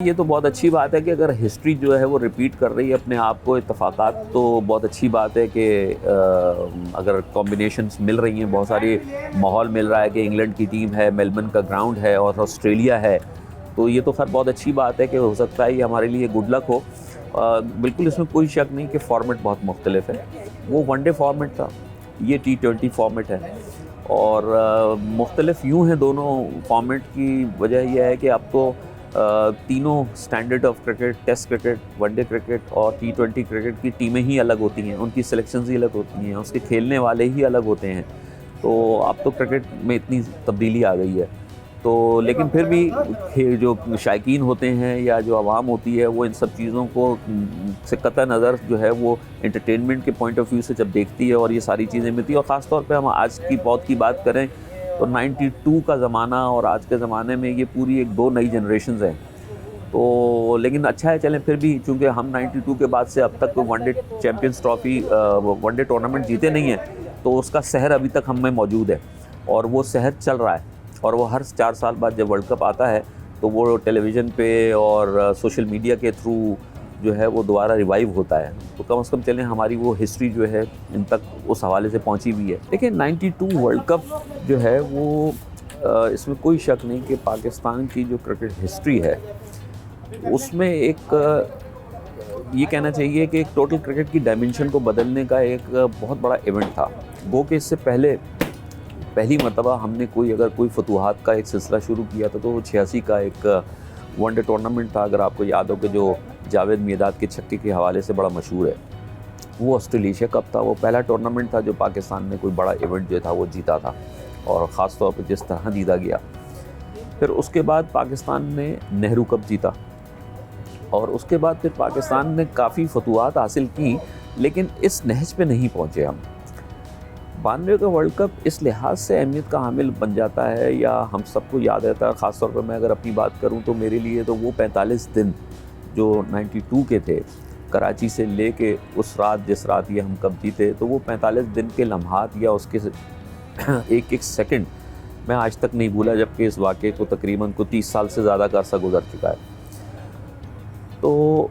ये तो बहुत अच्छी बात है कि अगर हिस्ट्री जो है वो रिपीट कर रही है अपने आप को, इत्तेफाकात, तो बहुत अच्छी बात है कि अगर कॉम्बिनेशंस मिल रही हैं, बहुत सारी माहौल मिल रहा है कि इंग्लैंड की टीम है, मेलबर्न का ग्राउंड है और ऑस्ट्रेलिया है, तो ये तो खैर बहुत अच्छी बात है कि हो सकता है ये हमारे लिए गुड लक हो। बिल्कुल इसमें कोई शक नहीं कि फॉर्मेट बहुत मुख्तलिफ है। वो वनडे फॉर्मेट था, ये T20 फॉर्मेट है और मुख्तलिफ यूँ हैं दोनों फॉर्मेट की वजह यह है कि अब तो तीनों standard of cricket, test cricket, one day cricket और T20 क्रिकेट की टीमें ही अलग होती हैं, उनकी सिलेक्शंस ही अलग होती हैं, उसके खेलने वाले ही अलग होते हैं। तो अब तो क्रिकेट में इतनी तब्दीली आ गई है, तो लेकिन फिर भी जो शायकीन होते हैं या जो आवाम होती है वो इन सब चीज़ों को से कतई नज़र जो है वो एंटरटेनमेंट के पॉइंट ऑफ व्यू से जब देखती है और ये सारी चीज़ें मिलती है। और ख़ास तौर पे हम आज की पौध की बात करें तो 92 का ज़माना और आज के ज़माने में ये पूरी एक दो नई जनरेशन्स हैं। तो लेकिन अच्छा है, चलें फिर भी, चूँकि हम 92 के बाद से अब तक कोई one day champions trophy one day tournament जीते नहीं हैं, तो उसका सहर अभी तक हम में मौजूद है और वो सहर चल रहा है। और वो हर 4 साल बाद जब वर्ल्ड कप आता है तो वो टेलीविज़न पे और सोशल मीडिया के थ्रू जो है वो दोबारा रिवाइव होता है। तो कम से कम चलें हमारी वो हिस्ट्री जो है इन तक उस हवाले से पहुंची भी है। देखिए 92 वर्ल्ड कप जो है वो इसमें कोई शक नहीं कि पाकिस्तान की जो क्रिकेट हिस्ट्री है उसमें एक ये कहना चाहिए कि एक टोटल क्रिकेट की डायमेंशन को बदलने का एक बहुत बड़ा इवेंट था। गो कि इससे पहली मरतबा हमने अगर कोई फतूहात का एक सिलसिला शुरू किया था तो वो 86 का एक वनडे टूर्नामेंट था। अगर आपको याद हो कि जो जावेद मियादाद के छक्के के हवाले से बड़ा मशहूर है, वो ऑस्ट्रेलिया कप था। वो पहला टूर्नामेंट था जो पाकिस्तान ने कोई बड़ा इवेंट जो था वो जीता था और ख़ास तौर पर जिस तरह जीता गया। फिर उसके बाद पाकिस्तान ने नेहरू कप जीता और उसके बाद फिर पाकिस्तान ने काफ़ी फतूहात हासिल की, लेकिन इस नहज पे नहीं पहुँचे हम। 92 का वर्ल्ड कप इस लिहाज से अहमियत का हामिल बन जाता है या हम सबको याद रहता है। ख़ास तौर पर मैं अगर अपनी बात करूं तो मेरे लिए तो वो 45 दिन जो 92 के थे, कराची से लेके उस रात जिस रात ये हम कप जीते, तो वो 45 दिन के लम्हात या उसके एक एक सेकंड मैं आज तक नहीं भूला, जबकि इस वाक़े को तकरीबन 30 साल से ज़्यादा का अरसा गुजर चुका है। तो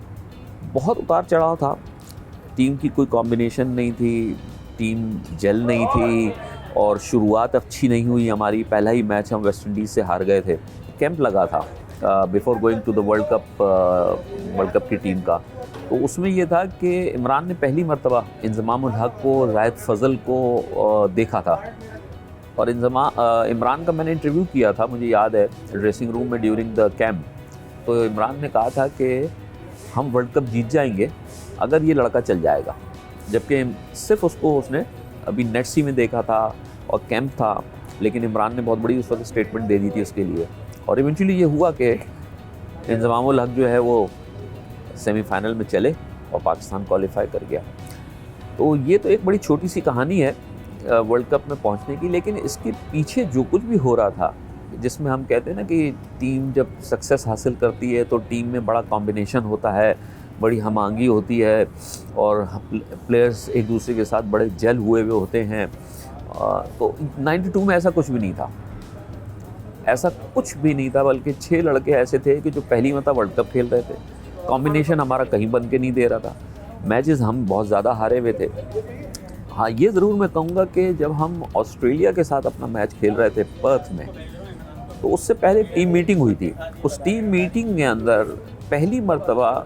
बहुत उतार चढ़ाव था, टीम की कोई कॉम्बिनेशन नहीं थी, टीम जेल नहीं थी और शुरुआत अच्छी नहीं हुई हमारी। पहला ही मैच हम वेस्ट इंडीज़ से हार गए थे। कैंप लगा था before going to the world cup की टीम का, तो उसमें ये था कि इमरान ने पहली मरतबा इंज़माम उल हक को, जाहिद फ़ज़ल को देखा था। और इमरान का मैंने इंटरव्यू किया था, मुझे याद है, ड्रेसिंग रूम में ड्यूरिंग द कैंप। तो इमरान ने कहा था कि हम वर्ल्ड कप जीत जाएंगे अगर ये लड़का चल जाएगा, जबकि सिर्फ उसने अभी नेट्सी में देखा था और कैंप था, लेकिन इमरान ने बहुत बड़ी उस वक्त स्टेटमेंट दे दी थी उसके लिए। और इवेंचुअली ये हुआ कि इंज़माम उल हक जो है वो सेमीफाइनल में चले और पाकिस्तान क्वालिफाई कर गया। तो ये तो एक बड़ी छोटी सी कहानी है वर्ल्ड कप में पहुंचने की, लेकिन इसके पीछे जो कुछ भी हो रहा था, जिसमें हम कहते हैं ना कि टीम जब सक्सेस हासिल करती है तो टीम में बड़ा कॉम्बिनेशन होता है, बड़ी हमांगी होती है और प्लेयर्स एक दूसरे के साथ बड़े जेल हुए होते हैं। तो 92 में ऐसा कुछ भी नहीं था, ऐसा कुछ भी नहीं था, बल्कि 6 लड़के ऐसे थे कि जो पहली मतलब वर्ल्ड कप खेल रहे थे। कॉम्बिनेशन हमारा कहीं बन के नहीं दे रहा था, मैचेस हम बहुत ज़्यादा हारे हुए थे। हाँ, ये ज़रूर मैं कहूँगा कि जब हम ऑस्ट्रेलिया के साथ अपना मैच खेल रहे थे पर्थ में, तो उससे पहले टीम मीटिंग हुई थी। उस टीम मीटिंग के अंदर पहली मरतबा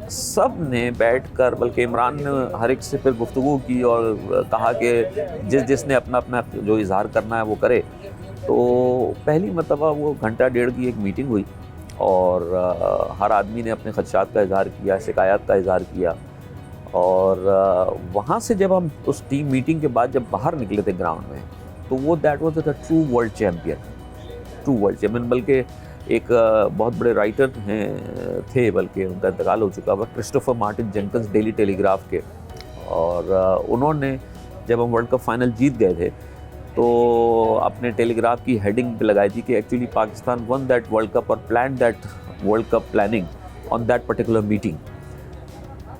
सब ने बैठकर, बल्कि इमरान ने हर एक से फिर गुफ्तगू की और कहा कि जिसने अपना जो इजहार करना है वो करे। तो पहली मरतबा वो घंटा डेढ़ की एक मीटिंग हुई और हर आदमी ने अपने खदशात का इजहार किया, शिकायत का इजहार किया। और वहाँ से जब हम उस टीम मीटिंग के बाद जब बाहर निकले थे ग्राउंड में, तो वो that was the true world champion. बल्कि एक बहुत बड़े राइटर थे, बल्कि उनका इंतकाल हो चुका हुआ, Christopher Martin Jenkins, daily telegraph के। और उन्होंने जब हम वर्ल्ड कप फाइनल जीत गए थे तो अपने टेलीग्राफ की हेडिंग पे लगाई थी कि actually Pakistan won that world cup और plan that world cup planning on that particular meeting.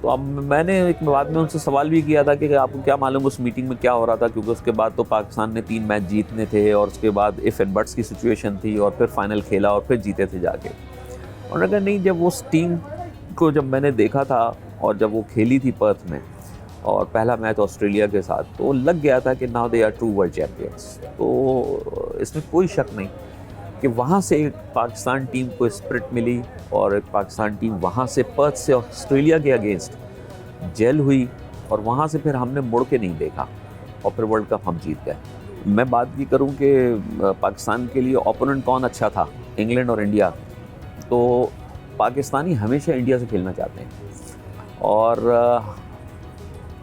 तो अब मैंने एक बाद में उनसे सवाल भी किया था कि आपको क्या मालूम उस मीटिंग में क्या हो रहा था, क्योंकि उसके बाद तो पाकिस्तान ने 3 मैच जीतने थे और उसके बाद इफ़ एंड बट्स की सिचुएशन थी और फिर फाइनल खेला और फिर जीते थे जाके। उन्होंने कहा नहीं, जब उस टीम को जब मैंने देखा था और जब वो खेली थी पर्थ में और पहला मैच ऑस्ट्रेलिया के साथ, तो लग गया था कि now they are true world champions. तो इसमें कोई शक नहीं कि वहाँ से एक पाकिस्तान टीम को स्पिरिट मिली और एक पाकिस्तान टीम वहाँ से पर्थ से ऑस्ट्रेलिया के अगेंस्ट जेल हुई और वहाँ से फिर हमने मुड़ के नहीं देखा और फिर वर्ल्ड कप हम जीत गए। मैं बात ये करूँ कि पाकिस्तान के लिए ओपोनेंट कौन अच्छा था, इंग्लैंड और इंडिया, तो पाकिस्तानी हमेशा इंडिया से खेलना चाहते हैं और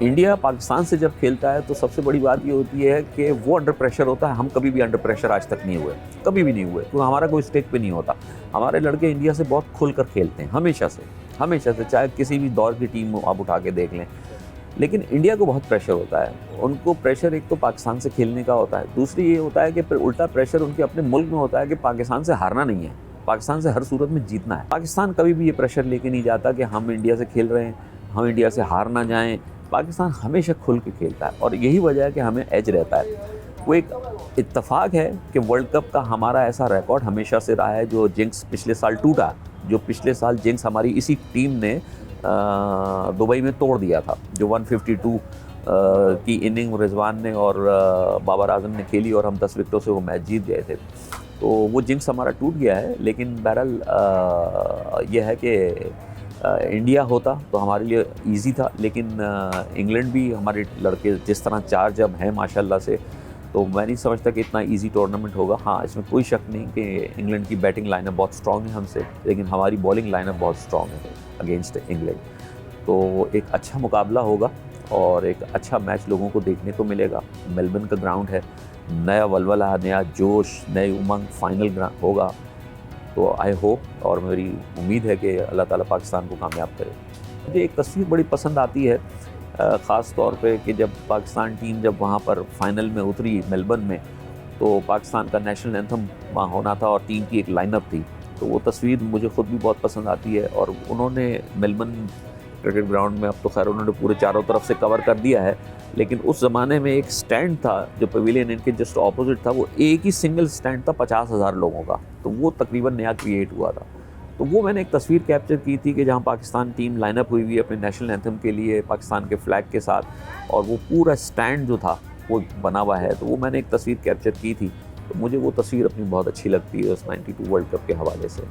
इंडिया पाकिस्तान से जब खेलता है तो सबसे बड़ी बात ये होती है कि वो अंडर प्रेशर होता है। हम कभी भी अंडर प्रेशर आज तक नहीं हुए, कभी भी नहीं हुए, क्योंकि हमारा कोई स्टेक पे नहीं होता। हमारे लड़के इंडिया से बहुत खुल कर खेलते हैं हमेशा से, चाहे किसी भी दौर की टीम आप उठा के देख लें। लेकिन इंडिया को बहुत प्रेशर होता है, उनको प्रेशर एक तो पाकिस्तान से खेलने का होता है, दूसरी ये होता है कि उल्टा प्रेशर उनके अपने मुल्क में होता है कि पाकिस्तान से हारना नहीं है, पाकिस्तान से हर सूरत में जीतना है। पाकिस्तान कभी भी ये प्रेशर लेके नहीं जाता कि हम इंडिया से खेल रहे हैं, हम इंडिया से हार ना जाएं। पाकिस्तान हमेशा खुल के खेलता है और यही वजह है कि हमें एज रहता है। वो एक इत्तेफाक है कि वर्ल्ड कप का हमारा ऐसा रिकॉर्ड हमेशा से रहा है, जो जिंक्स पिछले साल टूटा, जो पिछले साल जिंक्स हमारी इसी टीम ने दुबई में तोड़ दिया था, जो 152 की इनिंग रिजवान ने और बाबर आजम ने खेली और हम 10 विकेटों से वो मैच जीत गए थे। तो वो जिंक्स हमारा टूट गया है। लेकिन बहरहाल यह है कि इंडिया होता तो हमारे लिए इजी था, लेकिन इंग्लैंड भी हमारे लड़के जिस तरह चार्ज अब हैं माशाल्लाह से, तो मैं नहीं समझता कि इतना इजी टूर्नामेंट होगा। हाँ, इसमें कोई शक नहीं कि इंग्लैंड की बैटिंग लाइनअप बहुत स्ट्रॉन्ग है हमसे, लेकिन हमारी बॉलिंग लाइनअप बहुत स्ट्रॉन्ग है अगेंस्ट इंग्लैंड। तो एक अच्छा मुकाबला होगा और एक अच्छा मैच लोगों को देखने को मिलेगा। मेलबर्न का ग्राउंड है, नया वलवला, नया जोश, नई उमंग, फाइनल होगा। तो आई होप और मेरी उम्मीद है कि अल्लाह ताला पाकिस्तान को कामयाब करे। मुझे एक तस्वीर बड़ी पसंद आती है, ख़ास तौर पे कि जब पाकिस्तान टीम जब वहाँ पर फाइनल में उतरी मेलबर्न में, तो पाकिस्तान का नेशनल एंथम वहाँ होना था और टीम की एक लाइनअप थी। तो वो तस्वीर मुझे ख़ुद भी बहुत पसंद आती है। और उन्होंने मेलबर्न क्रिकेट ग्राउंड में, अब तो खैर उन्होंने पूरे चारों तरफ से कवर कर दिया है, लेकिन उस ज़माने में एक स्टैंड था जो पवेलियन इनके जस्ट ऑपोजिट था, वो एक ही सिंगल स्टैंड था 50,000 लोगों का। तो वो तकरीबन नया क्रिएट हुआ था। तो वो मैंने एक तस्वीर कैप्चर की थी कि जहाँ पाकिस्तान टीम लाइनअप हुई हुई है अपने नेशनल एंथम के लिए पाकिस्तान के फ्लैग के साथ, और वो पूरा स्टैंड जो था वो बना हुआ है। तो वो मैंने एक तस्वीर कैप्चर की थी। तो मुझे वो तस्वीर अपनी बहुत अच्छी लगती है उस 92 वर्ल्ड कप के हवाले से।